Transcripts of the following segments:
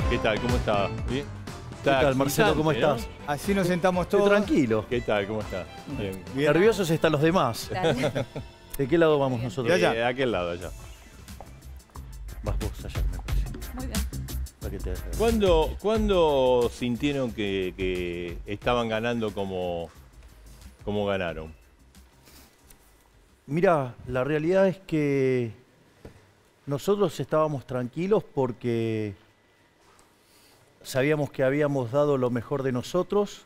¿Qué tal? ¿Cómo estás? ¿Bien? ¿Qué tal, Marcelo? ¿Cómo estás? ¿No? Así nos sentamos todos. Estoy tranquilo. ¿Qué tal? ¿Cómo estás? Bien. Nerviosos están los demás. ¿De qué lado vamos nosotros? De aquel lado, allá. Vas vos allá, me parece. Muy bien. Para que te- ¿Cuándo sintieron que estaban ganando como ganaron? Mira, la realidad es que nosotros estábamos tranquilos porque sabíamos que habíamos dado lo mejor de nosotros,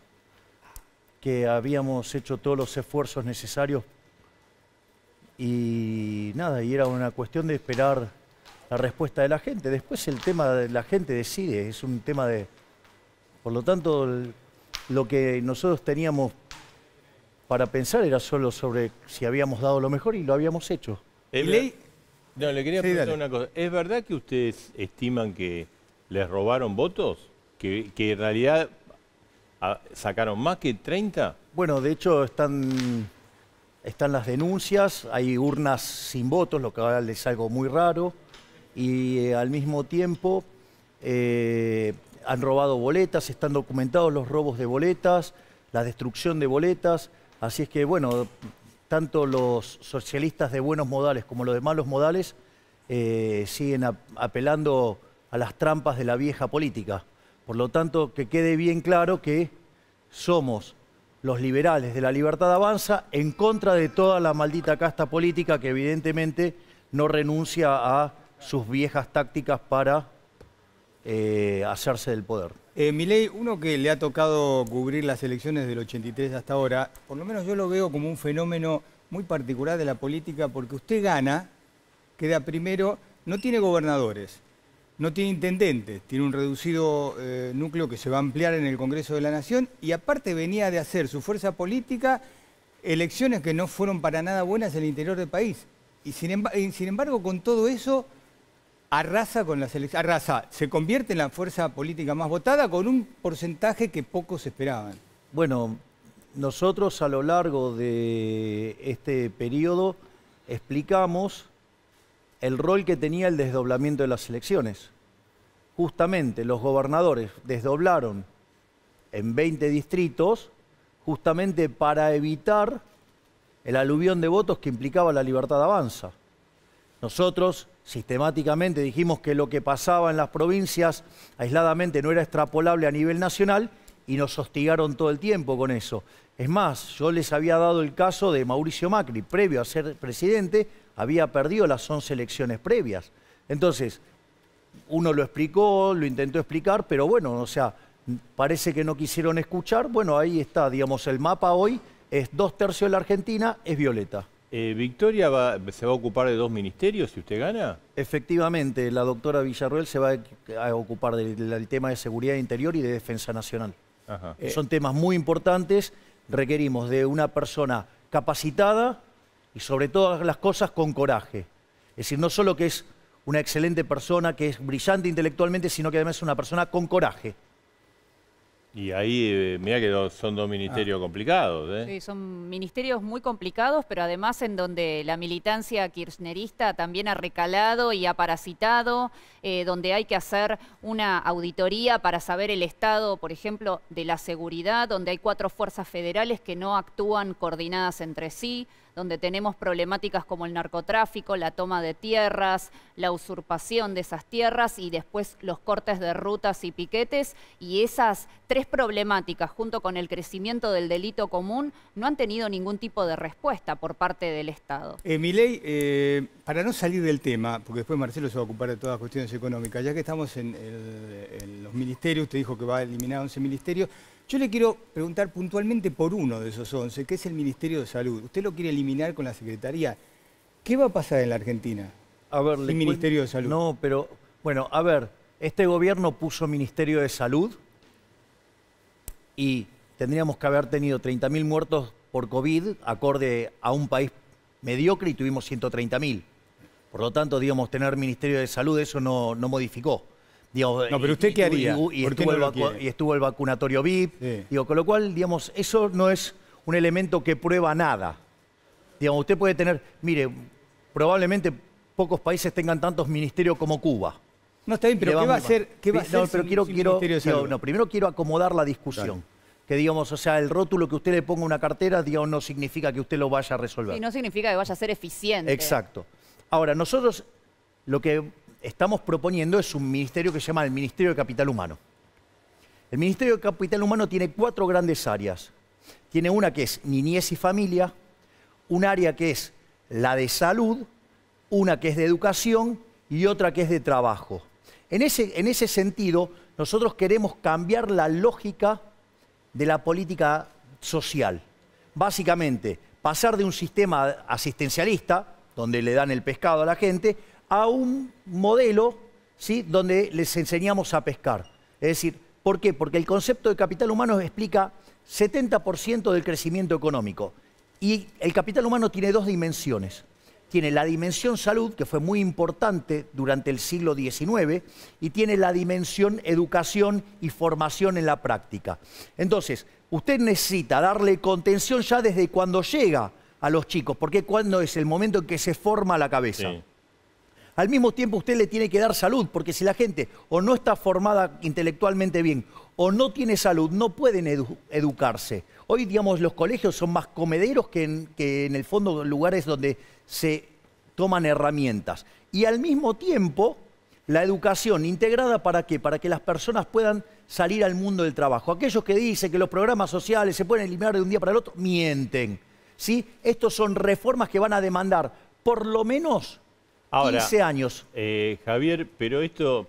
que habíamos hecho todos los esfuerzos necesarios y nada, y era una cuestión de esperar la respuesta de la gente. Después el tema de la gente decide, es un tema de... Por lo tanto, lo que nosotros teníamos para pensar era solo sobre si habíamos dado lo mejor y lo habíamos hecho. No, le quería preguntar una cosa. ¿Es verdad que ustedes estiman que les robaron votos? ¿Que en realidad sacaron más que 30? Bueno, de hecho están las denuncias, hay urnas sin votos, lo que es algo muy raro, y al mismo tiempo han robado boletas, están documentados los robos de boletas, la destrucción de boletas, así es que bueno, tanto los socialistas de buenos modales como los de malos modales siguen apelando a las trampas de la vieja política. Por lo tanto, que quede bien claro que somos los liberales de La Libertad Avanza en contra de toda la maldita casta política que evidentemente no renuncia a sus viejas tácticas para hacerse del poder. Milei, uno que le ha tocado cubrir las elecciones del 83 hasta ahora, por lo menos yo lo veo como un fenómeno muy particular de la política, porque usted gana, queda primero, no tiene gobernadores, no tiene intendentes, tiene un reducido núcleo que se va a ampliar en el Congreso de la Nación y aparte venía de hacer su fuerza política elecciones que no fueron para nada buenas en el interior del país. Y sin embargo, con todo eso, arrasa con las elecciones, se convierte en la fuerza política más votada con un porcentaje que pocos esperaban. Bueno, nosotros a lo largo de este periodo explicamos el rol que tenía el desdoblamiento de las elecciones. Justamente los gobernadores desdoblaron en 20 distritos justamente para evitar el aluvión de votos que implicaba La Libertad Avanza. Nosotros sistemáticamente dijimos que lo que pasaba en las provincias aisladamente no era extrapolable a nivel nacional y nos hostigaron todo el tiempo con eso. Es más, yo les había dado el caso de Mauricio Macri, previo a ser presidente, había perdido las 11 elecciones previas. Entonces, uno lo explicó, lo intentó explicar, pero bueno, o sea, parece que no quisieron escuchar. Bueno, ahí está, digamos, el mapa hoy es 2/3 de la Argentina, es violeta. ¿Victoria se va a ocupar de 2 ministerios si usted gana? Efectivamente, la doctora Villarroel se va a ocupar del tema de seguridad interior y de defensa nacional. Ajá. Son temas muy importantes, requerimos de una persona capacitada y sobre todas las cosas con coraje. Es decir, no solo que es una excelente persona, que es brillante intelectualmente, sino que además es una persona con coraje. Y ahí, mira que son 2 ministerios complicados, ¿eh? Sí, son ministerios muy complicados, pero además en donde la militancia kirchnerista también ha recalado y ha parasitado, donde hay que hacer una auditoría para saber el estado, por ejemplo, de la seguridad, donde hay 4 fuerzas federales que no actúan coordinadas entre sí, donde tenemos problemáticas como el narcotráfico, la toma de tierras, la usurpación de esas tierras y después los cortes de rutas y piquetes. Y esas 3 problemáticas, junto con el crecimiento del delito común, no han tenido ningún tipo de respuesta por parte del Estado. Milei, para no salir del tema, porque después Marcelo se va a ocupar de todas las cuestiones económicas, ya que estamos en los ministerios, usted dijo que va a eliminar 11 ministerios, yo le quiero preguntar puntualmente por uno de esos 11, que es el Ministerio de Salud. Usted lo quiere eliminar con la Secretaría. ¿Qué va a pasar en la Argentina A ver, sin Ministerio de Salud? No, pero, bueno, a ver, este gobierno puso Ministerio de Salud y tendríamos que haber tenido 30.000 muertos por COVID, acorde a un país mediocre, y tuvimos 130.000. Por lo tanto, digamos, tener Ministerio de Salud, eso no modificó. Digamos, no, pero ¿usted qué haría? Y estuvo el vacunatorio VIP. Sí. Digo, con lo cual, digamos, eso no es un elemento que prueba nada. Digamos, usted puede tener, mire, probablemente pocos países tengan tantos ministerios como Cuba. No, está bien, pero ¿qué va a hacer? ¿Qué va a hacer? No, pero primero quiero acomodar la discusión. Dale. Que digamos, o sea, el rótulo que usted le ponga a una cartera, digamos, no significa que usted lo vaya a resolver. Y no significa que vaya a ser eficiente. Exacto. Ahora, nosotros lo que estamos proponiendo es un ministerio que se llama el Ministerio de Capital Humano. El Ministerio de Capital Humano tiene 4 grandes áreas. Tiene una que es niñez y familia, un área que es la de salud, una que es de educación y otra que es de trabajo. En ese sentido, nosotros queremos cambiar la lógica de la política social. Básicamente, pasar de un sistema asistencialista, donde le dan el pescado a la gente, a un modelo, ¿sí?, donde les enseñamos a pescar. Es decir, ¿por qué? Porque el concepto de capital humano explica 70% del crecimiento económico. Y el capital humano tiene 2 dimensiones. Tiene la dimensión salud, que fue muy importante durante el siglo XIX, y tiene la dimensión educación y formación en la práctica. Entonces, usted necesita darle contención ya desde cuando llega a los chicos, porque cuando es el momento en que se forma la cabeza. Sí. Al mismo tiempo usted le tiene que dar salud, porque si la gente o no está formada intelectualmente bien o no tiene salud, no pueden educarse. Hoy, digamos, los colegios son más comederos que en el fondo lugares donde se toman herramientas. Y al mismo tiempo, la educación integrada, ¿para qué? Para que las personas puedan salir al mundo del trabajo. Aquellos que dicen que los programas sociales se pueden eliminar de un día para el otro, mienten. ¿Sí? Estos son reformas que van a demandar por lo menos 15 años. Javier, pero esto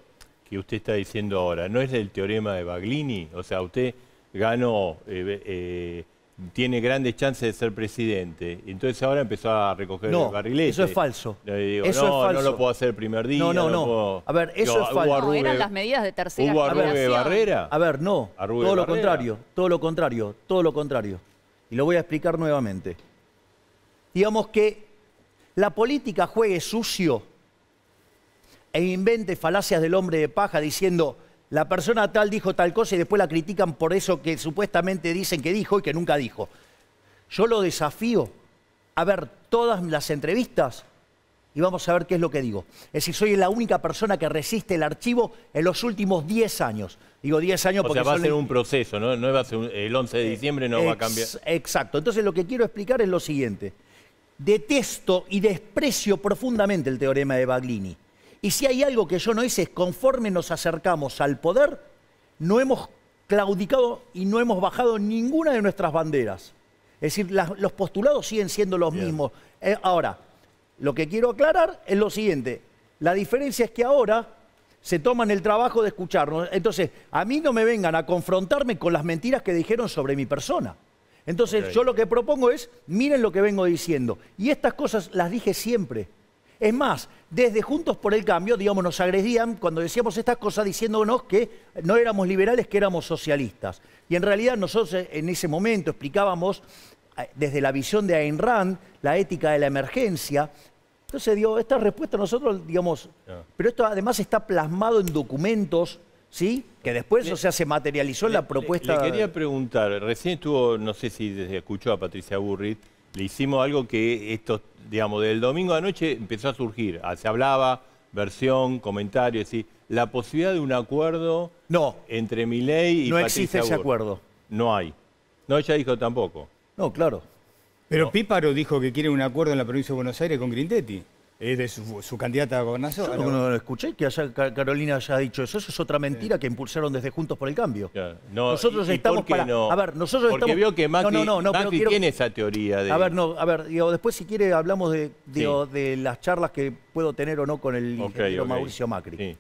que usted está diciendo ahora, ¿no es el teorema de Baglini? O sea, usted ganó, tiene grandes chances de ser presidente, entonces ahora empezó a recoger el barrilete. Eso es falso. Digo, eso es falso. No lo puedo hacer el primer día. No. Puedo... A ver, eso es falso. No, eran las medidas de tercera ¿Hubo arrugue Barrera? A ver, no. Todo lo contrario, todo lo contrario, todo lo contrario. Y lo voy a explicar nuevamente. Digamos que la política juegue sucio e invente falacias del hombre de paja diciendo la persona tal dijo tal cosa y después la critican por eso que supuestamente dicen que dijo y que nunca dijo. Yo lo desafío a ver todas las entrevistas y vamos a ver qué es lo que digo. Es decir, soy la única persona que resiste el archivo en los últimos 10 años. Digo 10 años porque... O sea, va a ser un proceso, ¿no? No va a ser el 11 de diciembre, no va a cambiar. Exacto. Entonces lo que quiero explicar es lo siguiente. Detesto y desprecio profundamente el teorema de Baglini. Y si hay algo que yo no hice es, conforme nos acercamos al poder, no hemos claudicado y no hemos bajado ninguna de nuestras banderas. Es decir, los postulados siguen siendo los mismos. Ahora, lo que quiero aclarar es lo siguiente. La diferencia es que ahora se toman el trabajo de escucharnos. Entonces, a mí no me vengan a confrontarme con las mentiras que dijeron sobre mi persona. Entonces, yo lo que propongo es, miren lo que vengo diciendo. Y estas cosas las dije siempre. Es más, desde Juntos por el Cambio, digamos, nos agredían cuando decíamos estas cosas diciéndonos que no éramos liberales, que éramos socialistas. Y en realidad nosotros en ese momento explicábamos desde la visión de Ayn Rand, la ética de la emergencia. Entonces, digo, esta respuesta nosotros, digamos, pero esto además está plasmado en documentos, ¿sí? Que después, o sea, se materializó en la propuesta. Le quería preguntar, recién estuvo, no sé si escuchó a Patricia Burrich, le hicimos algo que esto, digamos, del domingo a noche empezó a surgir. Se hablaba, versión, comentario, ¿sí? La posibilidad de un acuerdo entre Milei y no Patricia existe ese Burrich. acuerdo. No hay. No, ella dijo tampoco. No, claro. Pero Píparo dijo que quiere un acuerdo en la provincia de Buenos Aires con Grindetti. Es de su candidata a gobernador. Yo no escuché que Carolina haya dicho eso. Eso es otra mentira que impulsaron desde Juntos por el Cambio. Claro. No, nosotros estamos para... No? A ver, nosotros porque estamos... vio que Macri, Macri tiene esa teoría de... A ver, digo, después si quiere hablamos de las charlas que puedo tener o no con el ingeniero Mauricio Macri. Sí.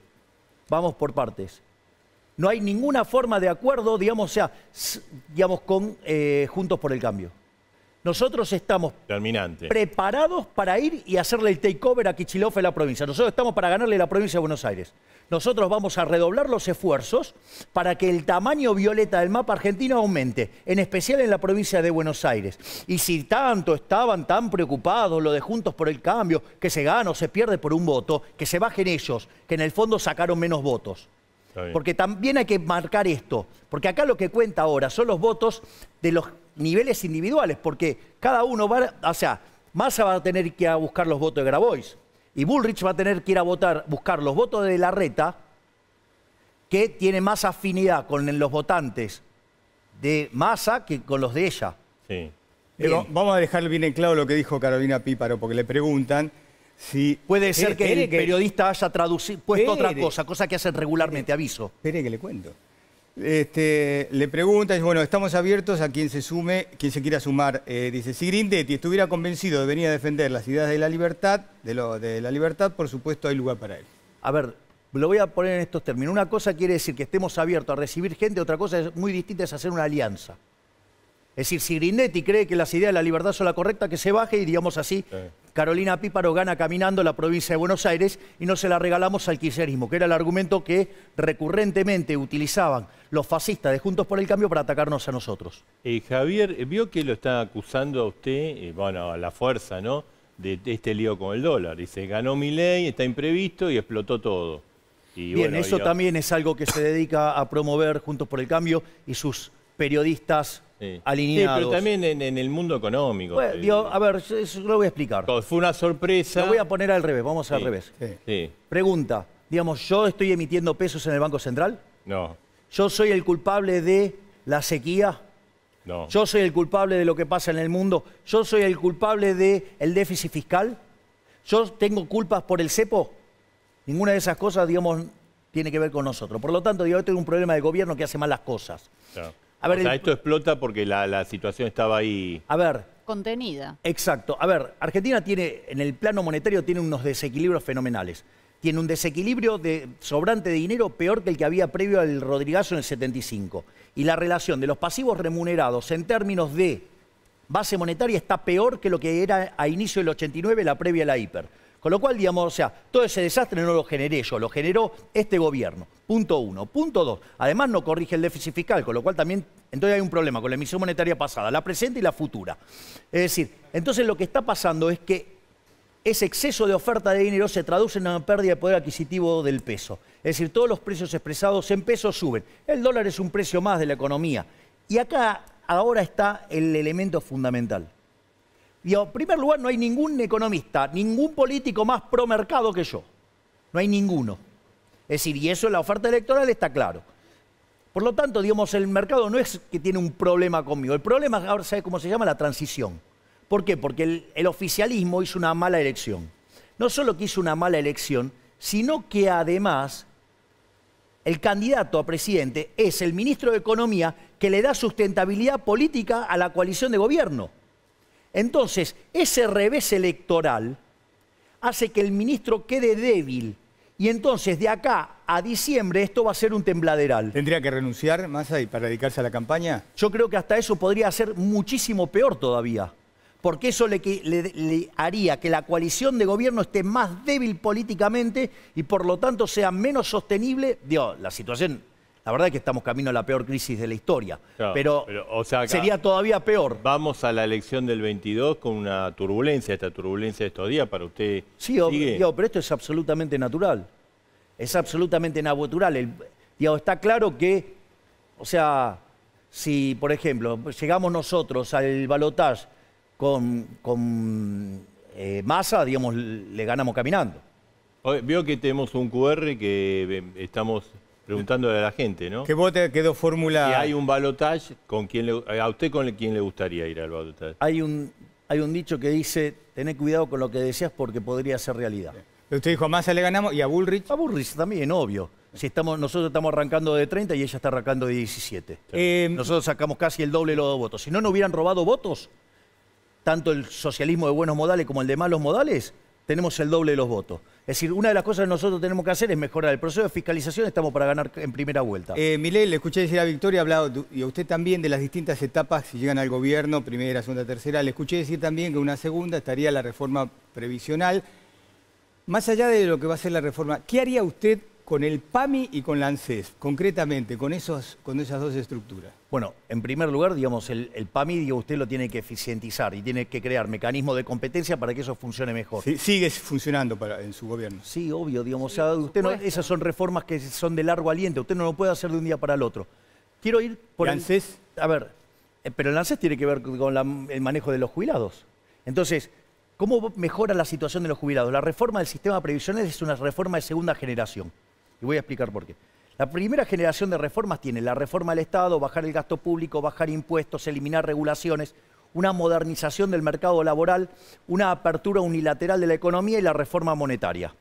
Vamos por partes. No hay ninguna forma de acuerdo, digamos, con Juntos por el Cambio. Nosotros estamos preparados para ir y hacerle el takeover a Kicillof en la provincia. Nosotros estamos para ganarle la provincia de Buenos Aires. Nosotros vamos a redoblar los esfuerzos para que el tamaño violeta del mapa argentino aumente, en especial en la provincia de Buenos Aires. Y si tanto estaban tan preocupados lo de Juntos por el Cambio, que se gana o se pierde por un voto, que se bajen ellos, que en el fondo sacaron menos votos. Porque también hay que marcar esto, porque acá lo que cuenta ahora son los votos de los niveles individuales, porque cada uno va, o sea, Massa va a tener que ir a buscar los votos de Grabois, Y Bullrich va a tener que ir a votar, buscar los votos de Larreta, que tiene más afinidad con los votantes de Massa que con los de ella. Sí. Vamos a dejar bien en claro lo que dijo Carolina Píparo, porque le preguntan si... Puede ser que Espere el periodista haya puesto otra Espere. cosa que hacen regularmente, aviso. Espere que le cuento. Le pregunta, y bueno, estamos abiertos a quien se sume, quien se quiera sumar. Dice, si Grindetti estuviera convencido de venir a defender las ideas de la libertad, de la libertad, por supuesto hay lugar para él. A ver, lo voy a poner en estos términos. Una cosa quiere decir que estemos abiertos a recibir gente, otra cosa es muy distinta es hacer una alianza. Es decir, si Grindetti cree que las ideas de la libertad son la correcta, que se baje y, digamos así, Carolina Píparo gana caminando la provincia de Buenos Aires y no se la regalamos al kirchnerismo, que era el argumento que recurrentemente utilizaban los fascistas de Juntos por el Cambio para atacarnos a nosotros. Javier, vio que lo está acusando a usted, bueno, a la fuerza, ¿no?, de este lío con el dólar. Dice, ganó Milei, está imprevisto y explotó todo. Y bien, bueno, eso también es algo que se dedica a promover Juntos por el Cambio y sus periodistas alineados. Sí, pero también en el mundo económico. Bueno, a ver, eso lo voy a explicar. Fue una sorpresa. Lo voy a poner al revés, vamos al revés. Sí. Pregunta, digamos, ¿yo estoy emitiendo pesos en el Banco Central? No, ¿Yo soy el culpable de la sequía? no. ¿Yo soy el culpable de lo que pasa en el mundo? ¿Yo soy el culpable del déficit fiscal? ¿Yo tengo culpas por el cepo? Ninguna de esas cosas, digamos, tiene que ver con nosotros. Por lo tanto, yo tengo un problema de gobierno que hace mal las cosas. Claro. A ver, o sea, esto explota porque la situación estaba ahí. A ver, Contenida. exacto. A ver, Argentina tiene, en el plano monetario, tiene unos desequilibrios fenomenales. Tiene un desequilibrio de sobrante de dinero peor que el que había previo al Rodrigazo en el 75. Y la relación de los pasivos remunerados en términos de base monetaria está peor que lo que era a inicio del 89, la previa a la hiper. Con lo cual, digamos, o sea, todo ese desastre no lo generé yo, lo generó este gobierno. Punto uno. Punto dos, además no corrige el déficit fiscal, con lo cual también, entonces hay un problema con la emisión monetaria pasada, la presente y la futura. Es decir, entonces lo que está pasando es que ese exceso de oferta de dinero se traduce en una pérdida de poder adquisitivo del peso. Es decir, todos los precios expresados en pesos suben. El dólar es un precio más de la economía. Y acá ahora está el elemento fundamental. Y en primer lugar, no hay ningún economista, ningún político más pro mercado que yo. No hay ninguno. Es decir, y eso en la oferta electoral está claro. Por lo tanto, digamos, el mercado no es que tiene un problema conmigo. El problema, ahora sabe cómo se llama, la transición. ¿Por qué? Porque el oficialismo hizo una mala elección. No solo que hizo una mala elección, sino que además el candidato a presidente es el ministro de Economía que le da sustentabilidad política a la coalición de gobierno. Entonces, ese revés electoral hace que el ministro quede débil. Y entonces, de acá a diciembre, esto va a ser un tembladeral. ¿Tendría que renunciar Massa para dedicarse a la campaña? Yo creo que hasta eso podría ser muchísimo peor todavía. Porque eso le haría que la coalición de gobierno esté más débil políticamente y por lo tanto sea menos sostenible. Digo, la situación, la verdad es que estamos camino a la peor crisis de la historia, Claro, pero o sea, acá sería todavía peor. vamos a la elección del 22 con una turbulencia, esta turbulencia de estos días para usted. Sí, ¿sigue? digo, pero esto es absolutamente natural. Es absolutamente natural. Digo, está claro que, o sea, si, por ejemplo, llegamos nosotros al balotaje con Massa, digamos, le ganamos caminando. Veo que tenemos un QR que estamos preguntándole a la gente, ¿no? Que vote, quedó fórmula... Si hay un balotaje, ¿a usted con quién le gustaría ir al balotaje? Hay un dicho que dice, tené cuidado con lo que deseas porque podría ser realidad. Usted dijo, a Massa le ganamos y a Bullrich. A Bullrich también, obvio. Si nosotros estamos arrancando de 30 y ella está arrancando de 17. Nosotros sacamos casi el doble de los votos. Si no nos hubieran robado votos, tanto el socialismo de buenos modales como el de malos modales, tenemos el doble de los votos. Es decir, una de las cosas que nosotros tenemos que hacer es mejorar el proceso de fiscalización, estamos para ganar en primera vuelta. Milei, le escuché decir a Victoria, ha hablado, y a usted también, de las distintas etapas si llegan al gobierno, primera, segunda, tercera. Le escuché decir también que una segunda estaría la reforma previsional. Más allá de lo que va a ser la reforma, ¿qué haría usted con el PAMI y con la ANSES, concretamente, con esas dos estructuras? Bueno, en primer lugar, digamos, el PAMI, digo, usted lo tiene que eficientizar y tiene que crear mecanismos de competencia para que eso funcione mejor. Sí, sigue funcionando en su gobierno. Sí, obvio, digamos, o sea, usted no, esas son reformas que son de largo aliento, usted no lo puede hacer de un día para el otro. Quiero ir por ¿El ANSES? A ver, pero el ANSES tiene que ver con el manejo de los jubilados. Entonces, ¿Cómo mejora la situación de los jubilados? La reforma del sistema previsional es una reforma de segunda generación. Y voy a explicar por qué. La primera generación de reformas tiene la reforma del Estado, bajar el gasto público, bajar impuestos, eliminar regulaciones, una modernización del mercado laboral, una apertura unilateral de la economía y la reforma monetaria.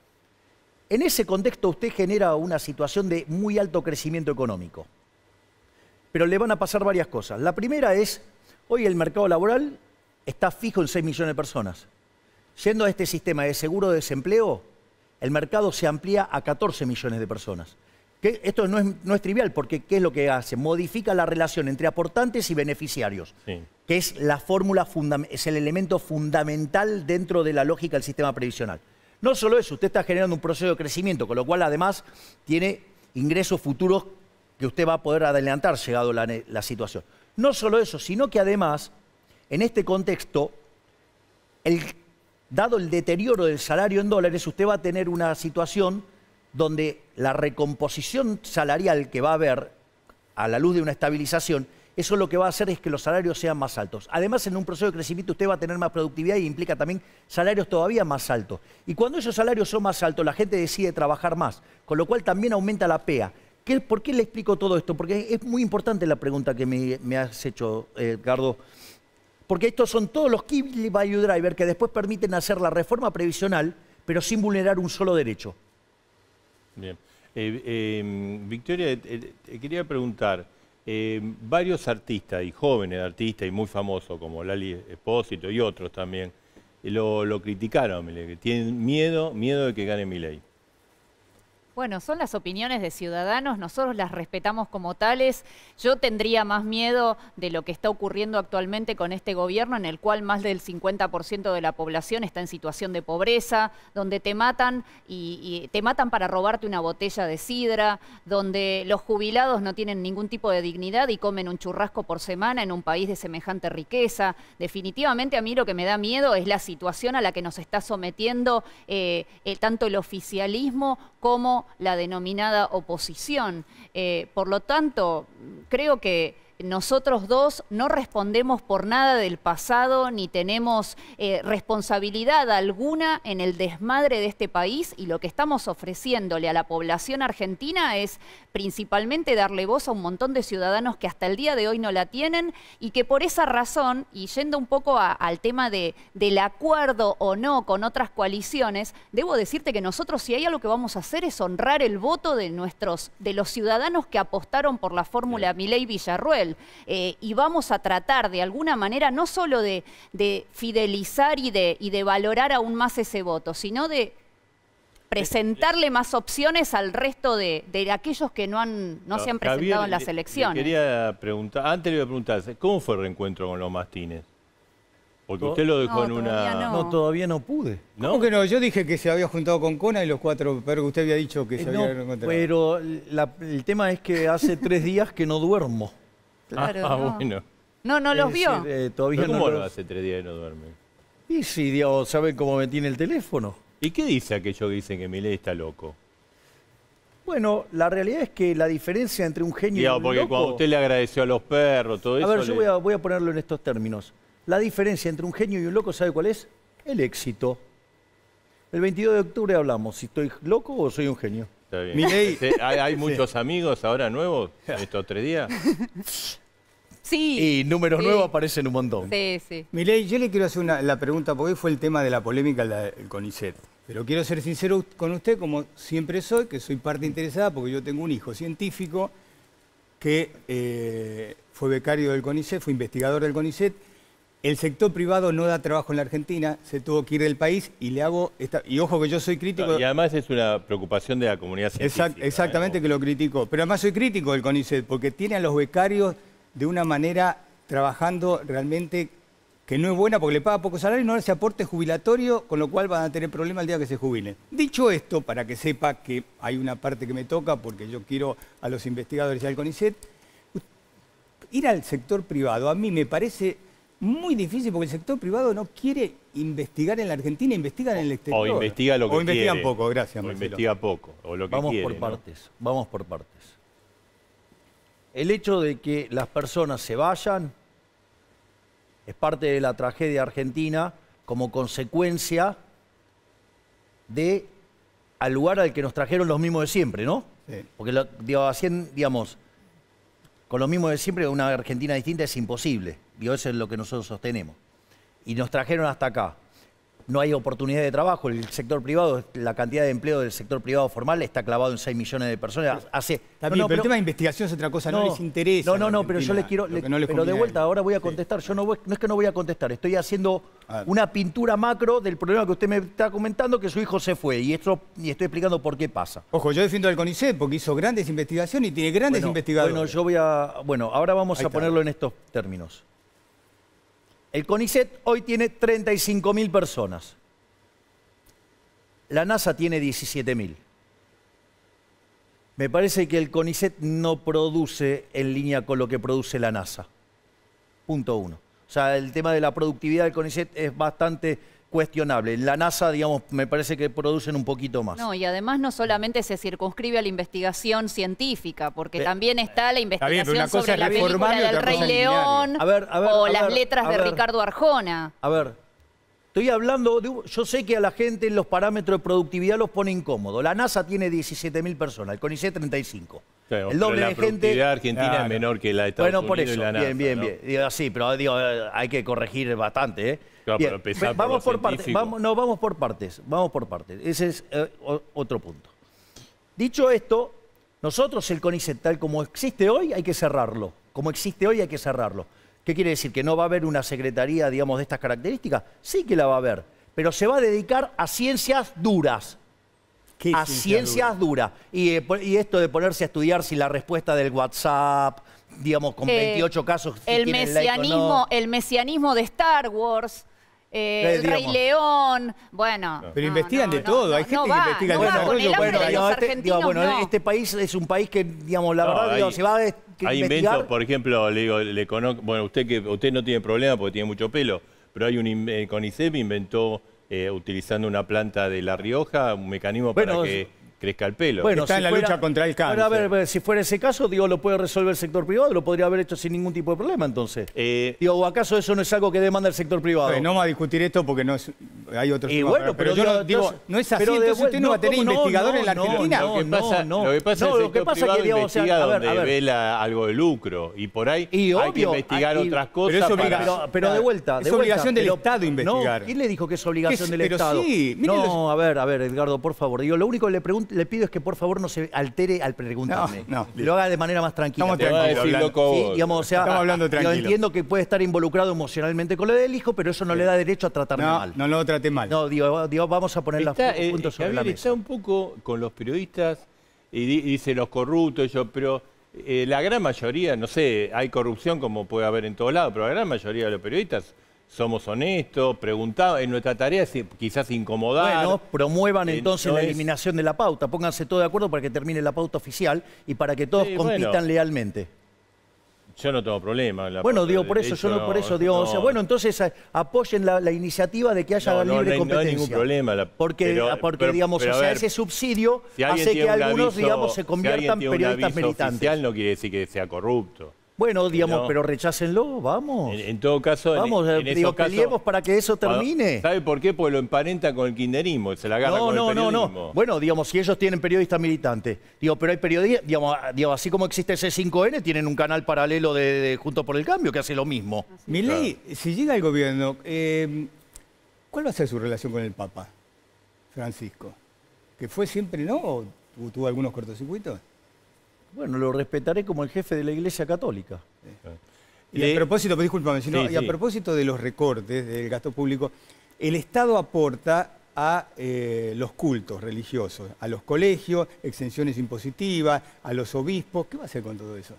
En ese contexto usted genera una situación de muy alto crecimiento económico. Pero le van a pasar varias cosas. La primera es, hoy el mercado laboral está fijo en 6 millones de personas. Yendo a este sistema de seguro de desempleo, el mercado se amplía a 14 millones de personas. Esto no es trivial, porque ¿qué es lo que hace? Modifica la relación entre aportantes y beneficiarios, sí, que es la fórmula, es el elemento fundamental dentro de la lógica del sistema previsional. No solo eso, usted está generando un proceso de crecimiento, con lo cual además tiene ingresos futuros que usted va a poder adelantar llegado la situación. No solo eso, sino que además, en este contexto, dado el deterioro del salario en dólares, usted va a tener una situación donde la recomposición salarial que va a haber a la luz de una estabilización, eso lo que va a hacer es que los salarios sean más altos. Además, en un proceso de crecimiento usted va a tener más productividad y implica también salarios todavía más altos. Y cuando esos salarios son más altos, la gente decide trabajar más, con lo cual también aumenta la PEA. ¿Por qué le explico todo esto? Porque es muy importante la pregunta que me has hecho, Edgardo. Porque estos son todos los key value drivers que después permiten hacer la reforma previsional, pero sin vulnerar un solo derecho. Bien. Victoria, quería preguntar, varios artistas y jóvenes artistas y muy famosos como Lali Espósito y otros también, lo criticaron a Milei, que tienen miedo de que gane Milei. Bueno, son las opiniones de ciudadanos, nosotros las respetamos como tales. Yo tendría más miedo de lo que está ocurriendo actualmente con este gobierno, en el cual más del 50% de la población está en situación de pobreza, donde te matan y te matan para robarte una botella de sidra, donde los jubilados no tienen ningún tipo de dignidad y comen un churrasco por semana en un país de semejante riqueza. Definitivamente a mí lo que me da miedo es la situación a la que nos está sometiendo tanto el oficialismo como la denominada oposición. Por lo tanto, creo que nosotros dos no respondemos por nada del pasado ni tenemos responsabilidad alguna en el desmadre de este país, y lo que estamos ofreciéndole a la población argentina es principalmente darle voz a un montón de ciudadanos que hasta el día de hoy no la tienen, y que por esa razón, y yendo un poco al tema del acuerdo o no con otras coaliciones, debo decirte que nosotros, si hay algo que vamos a hacer, es honrar el voto de los ciudadanos que apostaron por la fórmula Milei-Villarruel. Y vamos a tratar de alguna manera no solo de fidelizar y de valorar aún más ese voto, sino de presentarle más opciones al resto de aquellos que no se han presentado Javier, en las elecciones. Quería preguntar, antes le iba a preguntar, ¿cómo fue el reencuentro con los Mastines? Porque usted lo dejó en una... No, todavía no pude. ¿No? ¿Cómo que no? Yo dije que se había juntado con Cona y los 4 perros que usted había dicho que se había reencontrado. Pero el tema es que hace 3 días que no duermo. Claro, bueno. No los vio. Todavía ¿Cómo no lo hace 3 días y no duerme? Y sí, Dios, ¿saben cómo me tiene el teléfono? ¿Y qué dice aquello que dicen que Milei está loco? Bueno, la realidad es que la diferencia entre un genio y un porque loco... cuando usted le agradeció a los perros, todo eso... A ver, yo voy a ponerlo en estos términos. La diferencia entre un genio y un loco, ¿sabe cuál es? El éxito. El 22 de octubre hablamos, si estoy loco o soy un genio. Está bien. ¿Hay muchos amigos ahora nuevos en estos 3 días? Sí. Y números nuevos aparecen un montón. Sí, sí. Milei, yo le quiero hacer la pregunta, porque hoy fue el tema de la polémica del CONICET. Pero quiero ser sincero con usted, como siempre soy, que soy parte interesada, porque yo tengo un hijo científico que fue becario del CONICET, fue investigador del CONICET. El sector privado no da trabajo en la Argentina, se tuvo que ir del país y le hago... Y ojo que yo soy crítico... Y además es una preocupación de la comunidad científica. Exactamente, que lo critico. Pero además soy crítico del CONICET, porque tiene a los becarios de una manera trabajando realmente que no es buena, porque le paga poco salario y no hace aporte jubilatorio, con lo cual van a tener problemas el día que se jubilen. Dicho esto, para que sepa que hay una parte que me toca, porque yo quiero a los investigadores y al CONICET, ir al sector privado a mí me parece muy difícil, porque el sector privado no quiere investigar en la Argentina, investiga en el exterior. O investiga lo que quiere. O investigan poco, gracias, O Marcelo. investiga poco, o lo que quiere. Vamos por partes. El hecho de que las personas se vayan es parte de la tragedia argentina, como consecuencia de al lugar al que nos trajeron los mismos de siempre, ¿no? Sí. Porque, digamos, con los mismos de siempre una Argentina distinta es imposible. Digo, eso es lo que nosotros sostenemos. Y nos trajeron hasta acá. No hay oportunidad de trabajo. El sector privado, la cantidad de empleo del sector privado formal está clavado en 6 millones de personas. Está bien, pero el tema de investigación es otra cosa, no les interesa. No, pero yo les quiero... pero de vuelta, ahora voy a contestar. Yo no es que no voy a contestar, estoy haciendo una pintura macro del problema que usted me está comentando, que su hijo se fue. Y estoy explicando por qué pasa. Ojo, yo defiendo al CONICET porque hizo grandes investigaciones y tiene grandes investigadores. Bueno, ahora vamos a ponerlo en estos términos. El CONICET hoy tiene 35.000 personas. La NASA tiene 17.000. Me parece que el CONICET no produce en línea con lo que produce la NASA. Punto uno. O sea, el tema de la productividad del CONICET es bastante cuestionable. En la NASA, digamos, me parece que producen un poquito más. No, y además no solamente se circunscribe a la investigación científica, porque también está la investigación sobre la película del Rey León o las letras de Ricardo Arjona. A ver, estoy hablando yo sé que a la gente los parámetros de productividad los pone incómodo. La NASA tiene 17.000 personas, el CONICET 35. Claro, el doble la de gente. La productividad argentina es menor que la de Estados Unidos. Por eso, y la NASA, bien. ¿no? Digo, sí, pero digo, hay que corregir bastante, ¿eh? Claro, bien, pero vamos por partes. Vamos por partes. Ese es otro punto. Dicho esto, nosotros el CONICET, tal como existe hoy, hay que cerrarlo. Como existe hoy, hay que cerrarlo. ¿Qué quiere decir? ¿Que no va a haber una secretaría, digamos, de estas características? Sí que la va a haber, pero se va a dedicar a ciencias duras. A ciencias duras. Y esto de ponerse a estudiar si la respuesta del WhatsApp, digamos, con 28 casos... El mesianismo de Star Wars... el Rey León, bueno... Pero investigan de todo, hay gente que investiga el desarrollo. Este país es un país que, digamos, la verdad, se va a hay inventos, por ejemplo, le conozco, bueno, usted no tiene problema porque tiene mucho pelo, pero hay un CONICET inventó, utilizando una planta de La Rioja, un mecanismo para que crezca el pelo. Bueno, está en la lucha contra el cáncer. Pero a ver, si fuera ese caso, digo, lo puede resolver el sector privado, lo podría haber hecho sin ningún tipo de problema, entonces. Digo, ¿o acaso eso no es algo que demanda el sector privado? No vamos a discutir esto porque no es, hay otros temas. Bueno, pero yo digo, no es así, entonces usted no va a tener investigadores en la Argentina. Lo que pasa es que el sector privado investiga donde ve algo de lucro, y por ahí hay que investigar otras cosas. Pero de vuelta. Es obligación del Estado investigar. ¿Quién le dijo que es obligación del Estado? No, a ver, Edgardo, por favor. Digo, lo único que le pido es que por favor no se altere al preguntarme. Lo haga de manera más tranquila. Estamos hablando tranquilo. Yo entiendo que puede estar involucrado emocionalmente con lo del hijo, pero eso no le da derecho a tratarme mal. No lo trate mal. No, digo, vamos a poner los puntos sobre la mesa. Está un poco con los periodistas y dice los corruptos, pero la gran mayoría, no sé, hay corrupción como puede haber en todos lados, pero la gran mayoría de los periodistas somos honestos, preguntamos, en nuestra tarea es quizás incomodar. Bueno, promuevan entonces la eliminación de la pauta, pónganse todos de acuerdo para que termine la pauta oficial y para que todos compitan lealmente. Yo no tengo problema. Bueno, digo, por eso, digo, o sea, bueno, entonces apoyen la iniciativa de que haya libre competencia. No hay ningún problema. Porque digamos, o sea, ese subsidio hace que algunos, digamos, se conviertan en periodistas militantes. Oficial no quiere decir que sea corrupto. Bueno, digamos, pero rechácenlo, vamos. En todo caso, vamos, peleemos para que eso termine. ¿Sabe por qué? Porque lo emparenta con el kirchnerismo, se la agarra con el periodismo. No. Bueno, digamos, si ellos tienen periodistas militantes, pero hay periodistas, digamos, así como existe C5N, tienen un canal paralelo de Juntos por el Cambio que hace lo mismo. Milei, si llega al gobierno, ¿cuál va a ser su relación con el Papa Francisco? ¿Que fue siempre no o tuvo algunos cortocircuitos? Bueno, lo respetaré como el jefe de la Iglesia Católica. Y a propósito, discúlpame, a propósito de los recortes del gasto público, el Estado aporta a los cultos religiosos, a los colegios, exenciones impositivas, a los obispos. ¿Qué va a hacer con todo eso?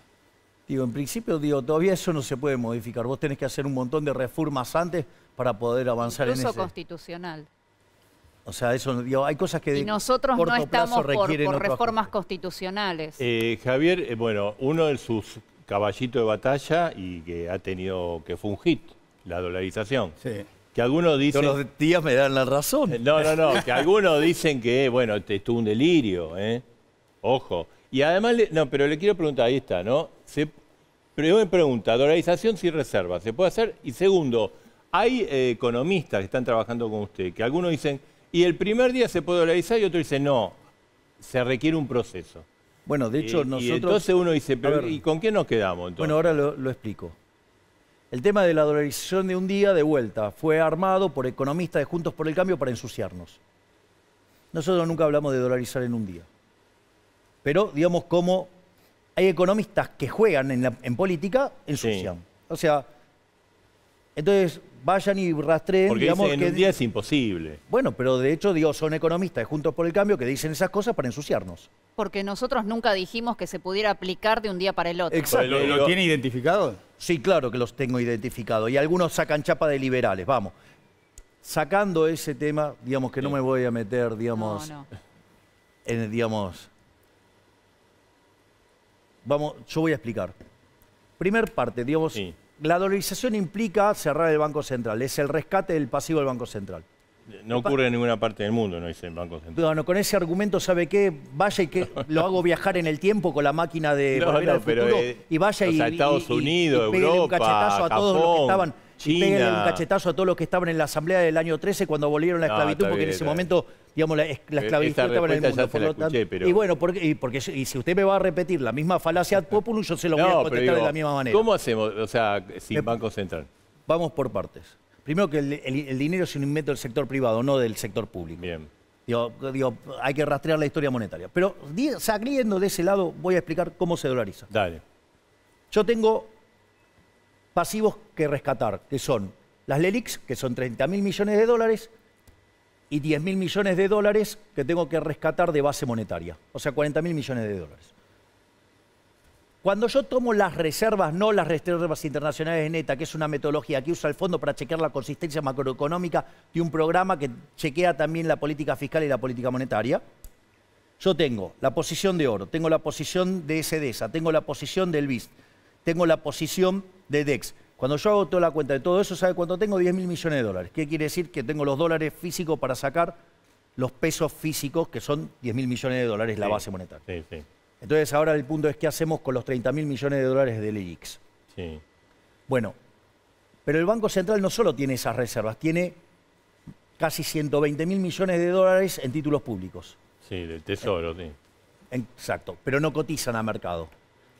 Digo, en principio, todavía eso no se puede modificar. Vos tenés que hacer un montón de reformas antes para poder avanzar en eso. Incluso constitucional. O sea, eso, hay cosas que y nosotros no estamos por reformas constitucionales. Javier, bueno, uno de sus caballitos de batalla y que ha tenido, que fue un hit, la dolarización. Sí. Que algunos dicen... Todos los días me dan la razón. No, que algunos dicen que, bueno, esto es un delirio, Ojo. Y además, pero le quiero preguntar, ahí está, ¿no? Primero me pregunta, dolarización sin reserva, ¿se puede hacer? Y segundo, Hay economistas que están trabajando con usted, que algunos dicen, y el primer día se puede dolarizar, y otros dicen, no, se requiere un proceso. Bueno, de hecho, nosotros... Y entonces uno dice, pero ¿y con qué nos quedamos entonces? Bueno, ahora lo explico. El tema de la dolarización de un día, de vuelta, fue armado por economistas de Juntos por el Cambio para ensuciarnos. Nosotros nunca hablamos de dolarizar en un día. Pero, digamos, como hay economistas que juegan en política, ensucian. Sí. O sea, entonces vayan y rastreen, porque digamos, dicen, en un día es imposible. Bueno, pero de hecho, digo, son economistas de Juntos por el Cambio que dicen esas cosas para ensuciarnos. Porque nosotros nunca dijimos que se pudiera aplicar de un día para el otro. Exacto. ¿Lo tiene identificado? Sí, claro que los tengo identificados. Y algunos sacan chapa de liberales, vamos. Sacando ese tema, digamos que no me voy a meter, digamos, en, digamos... Vamos, yo voy a explicar. Primer parte, digamos, la dolarización implica cerrar el Banco Central. Es el rescate del pasivo del Banco Central. No ocurre en ninguna parte del mundo, no dice el Banco Central. Bueno, con ese argumento, ¿sabe qué? Vaya y que lo hago viajar en el tiempo con la máquina de volver al futuro y vaya o sea, Estados Unidos, pégale un Europa, cachetazo a todos los que estaban, China. y pégale un cachetazo a todos los que estaban en la asamblea del año 13 cuando abolieron la esclavitud, porque en ese momento, digamos, la esclavitud estaba en el mundo. Por lo tanto, y bueno, porque si usted me va a repetir la misma falacia ad populum, yo se lo voy a contestar de la misma manera. ¿Cómo hacemos, o sea, sin Banco Central? Vamos por partes. Primero que el dinero es un invento del sector privado, no del sector público. Bien. Digo, hay que rastrear la historia monetaria. Pero saliendo de ese lado, voy a explicar cómo se dolariza. Dale. Yo tengo pasivos que rescatar, que son las LELIQs, que son 30.000 millones de dólares, y 10.000 millones de dólares que tengo que rescatar de base monetaria. O sea, 40.000 millones de dólares. Cuando yo tomo las reservas, no las reservas internacionales netas, que es una metodología que usa el fondo para chequear la consistencia macroeconómica de un programa que chequea también la política fiscal y la política monetaria, yo tengo la posición de oro, tengo la posición de SDESA, tengo la posición del BIST, tengo la posición de DEX. Cuando yo hago toda la cuenta de todo eso, ¿sabe cuánto tengo? 10.000 millones de dólares. ¿Qué quiere decir? Que tengo los dólares físicos para sacar los pesos físicos, que son 10.000 millones de dólares la base monetaria. Sí, sí. Entonces ahora el punto es qué hacemos con los 30.000 millones de dólares de LELIQs. Sí. Bueno, pero el Banco Central no solo tiene esas reservas, tiene casi 120.000 millones de dólares en títulos públicos. Sí, del Tesoro, sí. Exacto, pero no cotizan a mercado.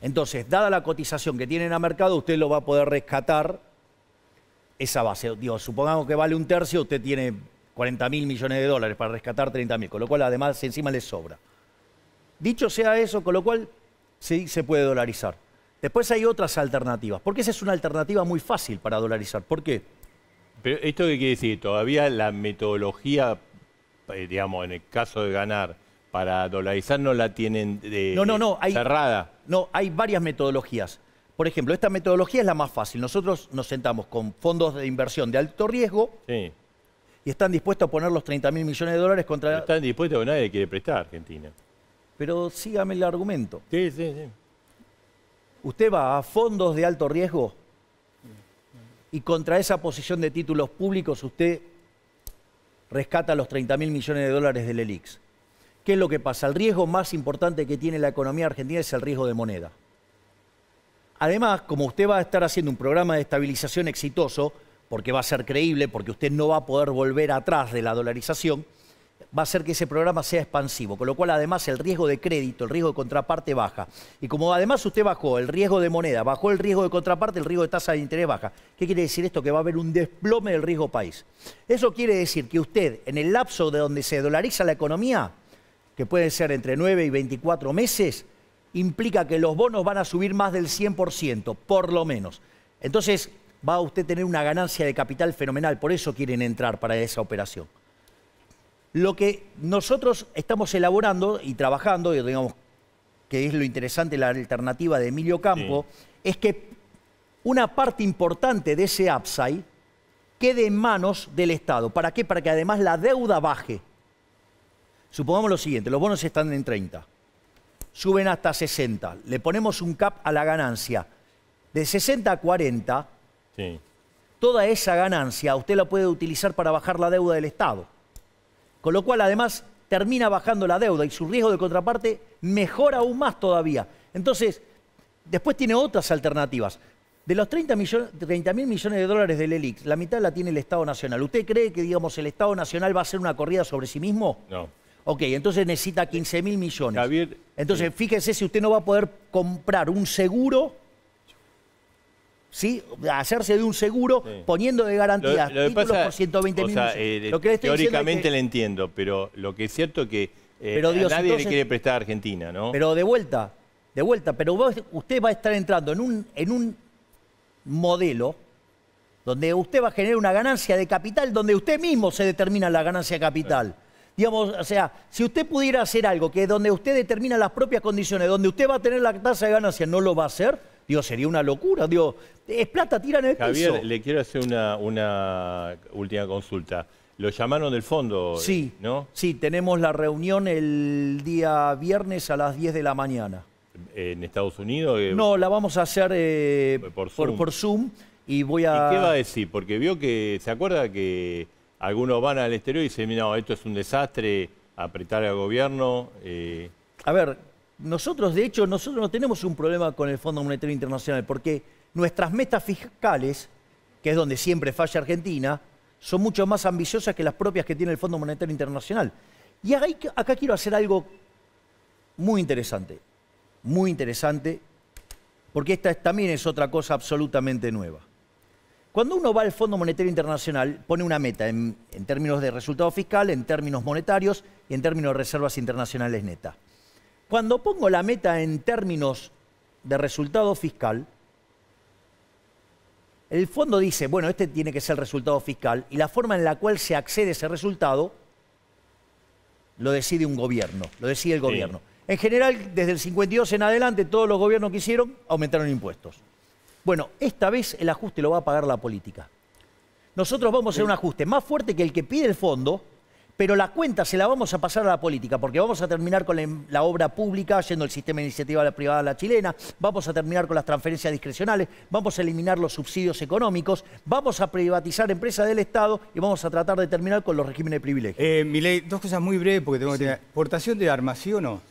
Entonces, dada la cotización que tienen a mercado, usted lo va a poder rescatar esa base. Digo, supongamos que vale un tercio, usted tiene 40.000 millones de dólares para rescatar 30.000, con lo cual además encima le sobra. Dicho sea eso, con lo cual sí se puede dolarizar. Después hay otras alternativas, porque esa es una alternativa muy fácil para dolarizar. ¿Por qué? Pero ¿esto qué quiere decir? Todavía la metodología, digamos, en el caso de ganar, para dolarizar no la tienen cerrada. No, hay varias metodologías. Por ejemplo, esta metodología es la más fácil. Nosotros nos sentamos con fondos de inversión de alto riesgo y están dispuestos a poner los 30.000 millones de dólares contra... No están dispuestos, porque nadie quiere prestar a Argentina. Pero sígame el argumento. Sí, sí, sí. Usted va a fondos de alto riesgo y contra esa posición de títulos públicos usted rescata los 30.000 millones de dólares del LELIQs. ¿Qué es lo que pasa? El riesgo más importante que tiene la economía argentina es el riesgo de moneda. Además, como usted va a estar haciendo un programa de estabilización exitoso, porque va a ser creíble, porque usted no va a poder volver atrás de la dolarización, va a hacer que ese programa sea expansivo, con lo cual además el riesgo de crédito, el riesgo de contraparte baja. Y como además usted bajó el riesgo de moneda, bajó el riesgo de contraparte, el riesgo de tasa de interés baja. ¿Qué quiere decir esto? Que va a haber un desplome del riesgo país. Eso quiere decir que usted, en el lapso de donde se dolariza la economía, que puede ser entre 9 y 24 meses, implica que los bonos van a subir más del 100%, por lo menos. Entonces va a usted tener una ganancia de capital fenomenal, por eso quieren entrar para esa operación. Lo que nosotros estamos elaborando y trabajando, y digamos que es lo interesante, la alternativa de Emilio Campo, es que una parte importante de ese upside quede en manos del Estado. ¿Para qué? Para que además la deuda baje. Supongamos lo siguiente, los bonos están en 30, suben hasta 60, le ponemos un cap a la ganancia de 60 a 40, toda esa ganancia usted la puede utilizar para bajar la deuda del Estado. Con lo cual, además, termina bajando la deuda y su riesgo de contraparte mejora aún más todavía. Entonces, después tiene otras alternativas. De los 30.000 millones de dólares del ELIX, la mitad la tiene el Estado Nacional. ¿Usted cree que, digamos, el Estado Nacional va a hacer una corrida sobre sí mismo? No. Ok, entonces necesita 15.000 millones. Javier, entonces, fíjese si usted no va a poder comprar un seguro, ¿sí? Hacerse de un seguro poniendo de garantía títulos por 120.000 millones. Lo que teóricamente le entiendo, pero lo que es cierto es que nadie le quiere prestar a Argentina, ¿no? Pero de vuelta, pero usted va a estar entrando en un modelo donde usted va a generar una ganancia de capital, donde usted mismo se determina la ganancia de capital. Digamos, o sea, si usted pudiera hacer algo que donde usted determina las propias condiciones, donde usted va a tener la tasa de ganancia, no lo va a hacer, digo, sería una locura. Digo, es plata, tira en el piso. Javier, le quiero hacer una última consulta. Lo llamaron del fondo, sí, ¿no? Sí, tenemos la reunión el día viernes a las 10 de la mañana. ¿En Estados Unidos? No, la vamos a hacer por Zoom. Y voy a... ¿Y qué va a decir? Porque vio que, ¿se acuerda que algunos van al exterior y dicen, no, esto es un desastre, apretar al gobierno? A ver, nosotros no tenemos un problema con el Fondo Monetario Internacional, porque nuestras metas fiscales, que es donde siempre falla Argentina, son mucho más ambiciosas que las propias que tiene el Fondo Monetario Internacional. Y acá quiero hacer algo muy interesante, porque esta también es otra cosa absolutamente nueva. Cuando uno va al Fondo Monetario Internacional, pone una meta en términos de resultado fiscal, en términos monetarios y en términos de reservas internacionales netas. Cuando pongo la meta en términos de resultado fiscal, el fondo dice, bueno, este tiene que ser el resultado fiscal, y la forma en la cual se accede a ese resultado lo decide un gobierno, lo decide el gobierno. En general, desde el 52 en adelante, todos los gobiernos que hicieron aumentaron impuestos. Bueno, esta vez el ajuste lo va a pagar la política. Nosotros vamos a hacer un ajuste más fuerte que el que pide el fondo, pero la cuenta se la vamos a pasar a la política, porque vamos a terminar con la obra pública, yendo el sistema de iniciativa privada a la chilena, vamos a terminar con las transferencias discrecionales, vamos a eliminar los subsidios económicos, vamos a privatizar empresas del Estado y vamos a tratar de terminar con los regímenes de privilegio. Milei, dos cosas muy breves, porque tengo que tener... ¿Portación de armas, sí o no?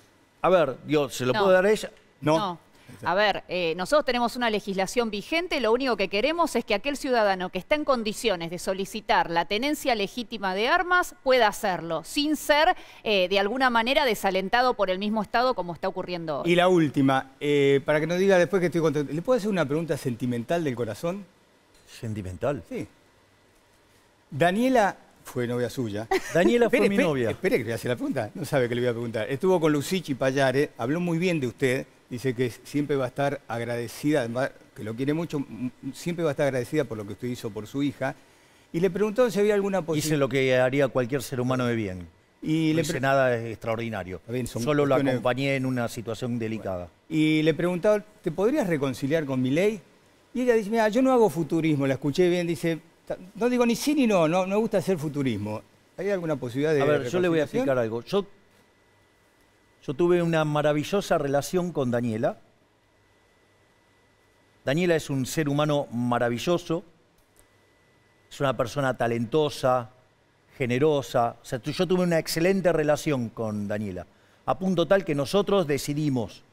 A ver, ¿se lo puedo dar a ella? No. A ver, nosotros tenemos una legislación vigente, lo único que queremos es que aquel ciudadano que está en condiciones de solicitar la tenencia legítima de armas pueda hacerlo, sin ser de alguna manera desalentado por el mismo Estado como está ocurriendo hoy. Y la última, para que no diga después que estoy contento, ¿le puedo hacer una pregunta sentimental del corazón? ¿Sentimental? Sí. Daniela fue novia suya. Daniela fue mi novia. Espere que le voy a hacer la pregunta, no sabe que le voy a preguntar. Estuvo con Lucich Payare, habló muy bien de usted. Dice que siempre va a estar agradecida, además que lo quiere mucho, siempre va a estar agradecida por lo que usted hizo por su hija. Y le preguntó si había alguna posibilidad... Hice lo que haría cualquier ser humano de bien. Y no hice nada extraordinario. Bien, solo lo acompañé en una situación delicada. Bueno. Y le preguntaba, ¿te podrías reconciliar con Milei? Y ella dice, mira, yo no hago futurismo, la escuché bien, dice, no digo ni sí ni no me gusta hacer futurismo. ¿Hay alguna posibilidad de... A ver, yo le voy a explicar algo. Yo tuve una maravillosa relación con Daniela. Daniela es un ser humano maravilloso, es una persona talentosa, generosa. O sea, yo tuve una excelente relación con Daniela, a punto tal que nosotros decidimos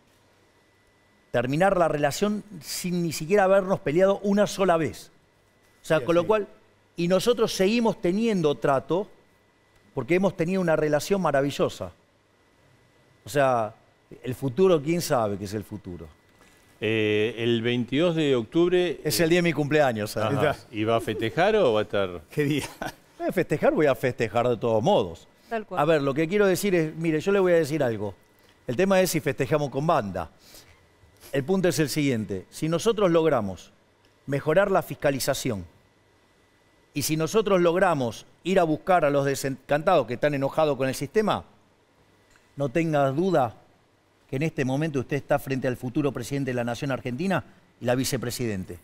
terminar la relación sin ni siquiera habernos peleado una sola vez. O sea, con lo cual, y nosotros seguimos teniendo trato porque hemos tenido una relación maravillosa. O sea, el futuro, ¿quién sabe qué es el futuro? El 22 de octubre... Es el día de mi cumpleaños. ¿Y va a festejar o va a estar...? ¿Qué día? Voy a festejar, voy a festejar de todos modos. Tal cual. A ver, lo que quiero decir es, mire, yo le voy a decir algo. El tema es si festejamos con banda. El punto es el siguiente. Si nosotros logramos mejorar la fiscalización y si nosotros logramos ir a buscar a los desencantados que están enojados con el sistema... No tenga duda que en este momento usted está frente al futuro presidente de la Nación Argentina y la vicepresidente.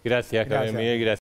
Gracias, Javier Miguel. Gracias.